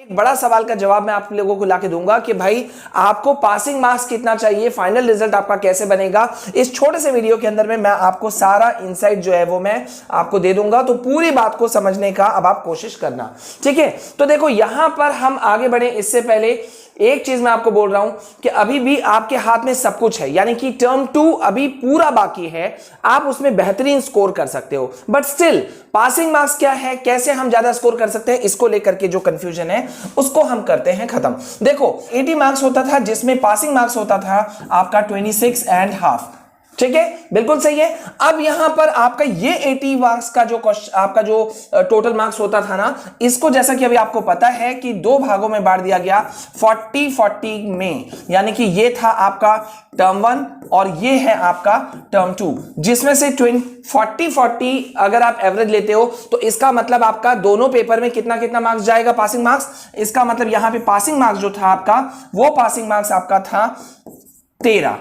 एक बड़ा सवाल का जवाब मैं आप लोगों को लाके दूंगा कि भाई आपको पासिंग मार्क्स कितना चाहिए, फाइनल रिजल्ट आपका कैसे बनेगा। इस छोटे से वीडियो के अंदर में मैं आपको सारा इनसाइट जो है वो मैं आपको दे दूंगा, तो पूरी बात को समझने का अब आप कोशिश करना, ठीक है। तो देखो यहां पर हम आगे बढ़े इससे पहले एक चीज मैं आपको बोल रहा हूं कि अभी भी आपके हाथ में सब कुछ है, यानी कि टर्म 2 अभी पूरा बाकी है, आप उसमें बेहतरीन स्कोर कर सकते हो, बट स्टिल पासिंग मार्क्स क्या है, कैसे हम ज्यादा स्कोर कर सकते हैं, इसको लेकर के जो कंफ्यूजन है उसको हम करते हैं खत्म। देखो 80 मार्क्स होता था जिसमें पासिंग मार्क्स होता था आपका 26.5, ठीक है, बिल्कुल सही है। अब यहां पर आपका ये 80 मार्क्स का जो आपका जो टोटल मार्क्स होता था ना, इसको जैसा कि अभी आपको पता है कि दो भागों में बांट दिया गया 40-40 में, यानी कि ये था आपका टर्म 1 और ये है आपका टर्म 2, जिसमें से 40-40 अगर आप एवरेज लेते हो तो इसका मतलब आपका दोनों पेपर में कितना कितना मार्क्स जाएगा पासिंग मार्क्स। इसका मतलब यहां पे पासिंग मार्क्स जो था आपका, वो पासिंग मार्क्स आपका था 13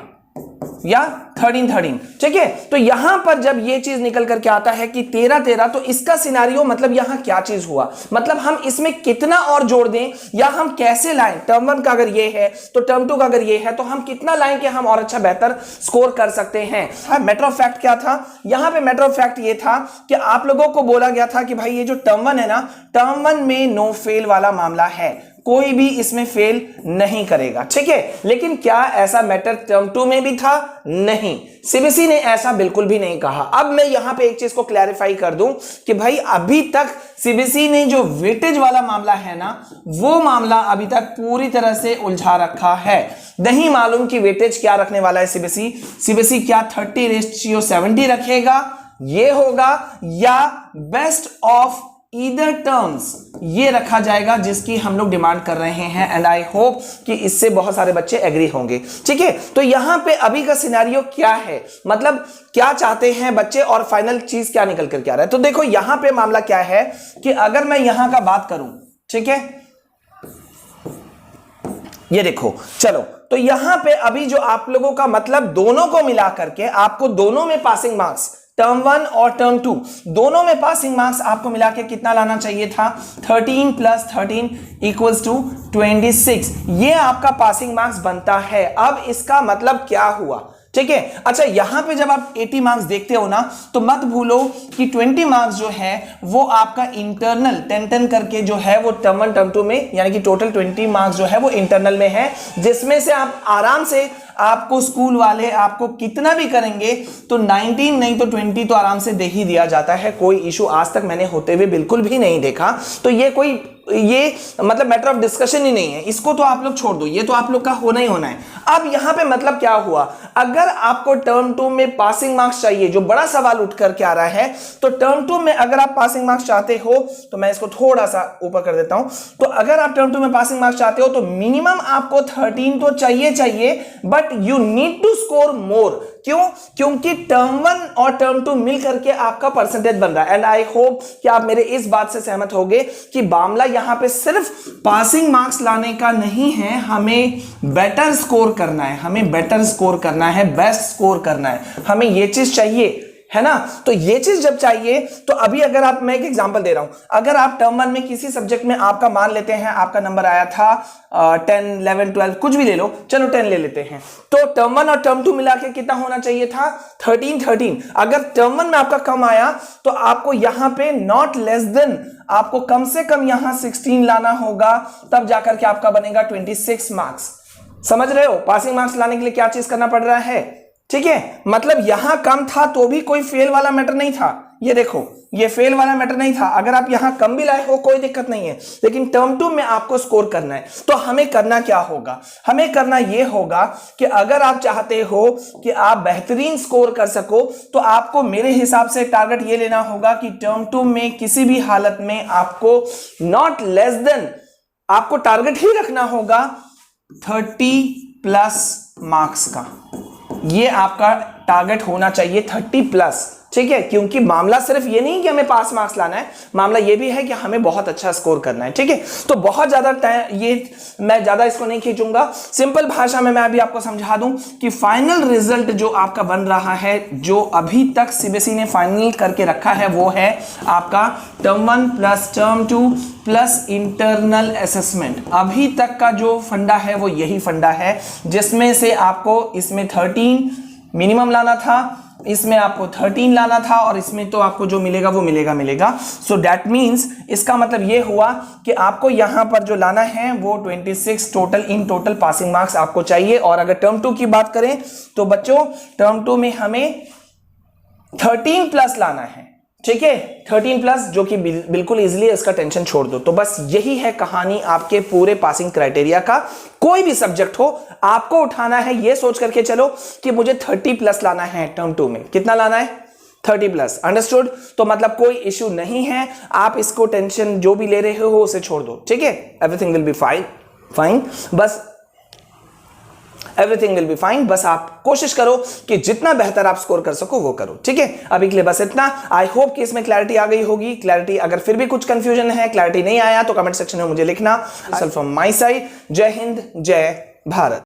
या 13, ठीक है। तो यहां पर जब ये चीज निकल करके आता है कि 13, तो इसका सिनारियो मतलब यहां क्या चीज हुआ, मतलब हम इसमें कितना और जोड़ दें या हम कैसे लाएं। टर्म 1 का अगर ये है तो टर्म 2 का अगर ये है तो हम कितना लाएं कि हम और अच्छा बेहतर स्कोर कर सकते हैं। मैटर ऑफ फैक्ट क्या था यहां पे, मैटर ऑफ फैक्ट ये था कि आप लोगों को बोला गया था कि भाई ये जो टर्म 1 है ना, टर्म 1 में नो फेल वाला मामला है, कोई भी इसमें फेल नहीं करेगा, ठीक है। लेकिन क्या ऐसा मैटर टर्म 2 में भी था? नहीं, सीबीएसई ने ऐसा बिल्कुल भी नहीं कहा। अब मैं यहां पे एक चीज को क्लैरिफाई कर दूं कि भाई अभी तक सीबीएसई ने जो वेटेज वाला मामला है ना, वो मामला अभी तक पूरी तरह से उलझा रखा है। नहीं मालूम कि वेटेज क्या रखने वाला है सीबीएसई क्या 30:70 रखेगा, ये होगा, या बेस्ट ऑफ ईदर टर्म्स ये रखा जाएगा, जिसकी हम लोग डिमांड कर रहे हैं। एंड आई होप कि इससे बहुत सारे बच्चे एग्री होंगे, ठीक है। तो यहां पे अभी का सिनेरियो क्या है, मतलब क्या चाहते हैं बच्चे और फाइनल चीज क्या निकल कर क्या रहा है। तो देखो यहां पे मामला क्या है कि अगर मैं यहां का बात करूं, ठीक है, ये देखो, चलो तो यहां पे अभी जो आप लोगों का मतलब दोनों को मिला करके आपको दोनों में पासिंग मार्क्स, टर्म 1 और टर्म 2 दोनों में पासिंग मार्क्स आपको मिला के कितना लाना चाहिए था? 13 + 13 = 26, ये आपका पासिंग मार्क्स बनता है। अब इसका मतलब क्या हुआ, ठीक है। अच्छा यहां पे जब आप 80 मार्क्स देखते हो ना, तो मत भूलो कि 20 मार्क्स जो है वो आपका इंटरनल 10 करके जो है वो टर्म 1 टर्म 2 में, यानी कि टोटल 20 मार्क्स जो है वो इंटरनल में है, जिसमें से आप आराम से आपको स्कूल वाले आपको कितना भी करेंगे तो 19 नहीं तो 20 तो आराम से दे ही दिया जाता है। कोई इशू आज तक मैंने होते हुए बिल्कुल भी नहीं देखा। तो ये मतलब मैटर ऑफ डिस्कशन ही नहीं है, इसको तो आप लोग छोड़ दो, ये तो आप लोग का होना ही होना है। अब यहां पे मतलब क्या हुआ, अगर आपको टर्म 2 में पासिंग मार्क्स चाहिए, जो बड़ा सवाल उठ करके आ रहा है, तो टर्म 2 में अगर आप पासिंग मार्क्स चाहते हो, तो मैं इसको थोड़ा सा ऊपर कर देता हूं, तो अगर आप टर्म 2 में पासिंग मार्क्स चाहते हो तो मिनिमम आपको 13 तो चाहिए, but you need to score more. क्यों? क्योंकि टर्म 1 और टर्म 2 मिल करके आपका परसेंटेज बन रहा है। एंड आई होप कि आप मेरे इस बात से सहमत होंगे कि मामला यहां पे सिर्फ पासिंग मार्क्स लाने का नहीं है, हमें बेटर स्कोर करना है, हमें बेटर स्कोर करना है, बेस्ट स्कोर करना है, हमें ये चीज चाहिए, है ना। तो ये चीज जब चाहिए तो अभी अगर आप, मैं एक एग्जांपल दे रहा हूं, अगर आप टर्म 1 में किसी सब्जेक्ट में आपका मान लेते हैं आपका नंबर आया था 10, 11, 12 कुछ भी ले लो, चलो 10 ले लेते हैं, तो टर्म 1 और टर्म 2 मिला के कितना होना चाहिए था? 13। अगर टर्म 1 में आपका कम आया तो आपको यहां पे नॉट लेस देन, आपको कम से कम यहां 16 लाना होगा, तब जाकर के आपका बनेगा 26 मार्क्स। समझ रहे हो पासिंग मार्क्स लाने के लिए क्या चीज करना पड़ रहा है, ठीक है। मतलब यहां कम था तो भी कोई फेल वाला मैटर नहीं था, ये देखो ये फेल वाला मैटर नहीं था। अगर आप यहां कम भी लाए हो कोई दिक्कत नहीं है, लेकिन टर्म 2 में आपको स्कोर करना है। तो हमें करना क्या होगा, हमें करना यह होगा कि अगर आप चाहते हो कि आप बेहतरीन स्कोर कर सको, तो आपको मेरे हिसाब से टारगेट ये लेना होगा कि टर्म 2 में किसी भी हालत में आपको नॉट लेस देन, आपको टारगेट ही रखना होगा 30+ मार्क्स का। ये आपका टारगेट होना चाहिए 30+। ठीक है, क्योंकि मामला सिर्फ ये नहीं कि हमें पास मार्क्स लाना है, मामला ये भी है कि हमें बहुत अच्छा स्कोर करना है। ठीक है, तो बहुत ज्यादा टाइम ये मैं ज्यादा इसको नहीं खींचूंगा, सिंपल भाषा में मैं अभी आपको समझा दूं कि फाइनल रिजल्ट जो आपका बन रहा है, जो अभी तक सीबीएसई ने फाइनल करके रखा है, वो है आपका term 1 plus term 2 plus internal assessment. अभी तक का जो फंडा है वो यही फंडा है, जिसमें से आपको इसमें 13 मिनिमम लाना था, इसमें आपको 13 लाना था, और इसमें तो आपको जो मिलेगा वो मिलेगा। सो दैट मींस इसका मतलब ये हुआ कि आपको यहां पर जो लाना है वो 26 टोटल पासिंग मार्क्स आपको चाहिए। और अगर टर्म 2 की बात करें तो बच्चों टर्म 2 में हमें 13 प्लस लाना है। ठीक है, 13 प्लस, जो कि बिल्कुल इजीली, इसका टेंशन छोड़ दो। तो बस यही है कहानी आपके पूरे पासिंग क्राइटेरिया का। कोई भी सब्जेक्ट हो, आपको उठाना है ये सोच करके चलो कि मुझे 30 प्लस लाना है टर्म 2 में। कितना लाना है? 30 प्लस। अंडरस्टूड? तो मतलब कोई इश्यू नहीं है, आप इसको टेंशन जो भी ले रहे हो उसे छोड़ दो। ठीक है, एवरीथिंग विल बी फाइन। बस एवरीथिंग विल बी फाइन, बस आप कोशिश करो कि जितना बेहतर आप स्कोर कर सको वो करो। ठीक है, अभी के लिए बस इतना। आई होप कि इसमें क्लैरिटी आ गई होगी। क्लैरिटी, अगर फिर भी कुछ कंफ्यूजन है, क्लैरिटी नहीं आया, तो कमेंट सेक्शन में मुझे लिखना। फ्रॉम माय साइड, जय हिंद, जय भारत।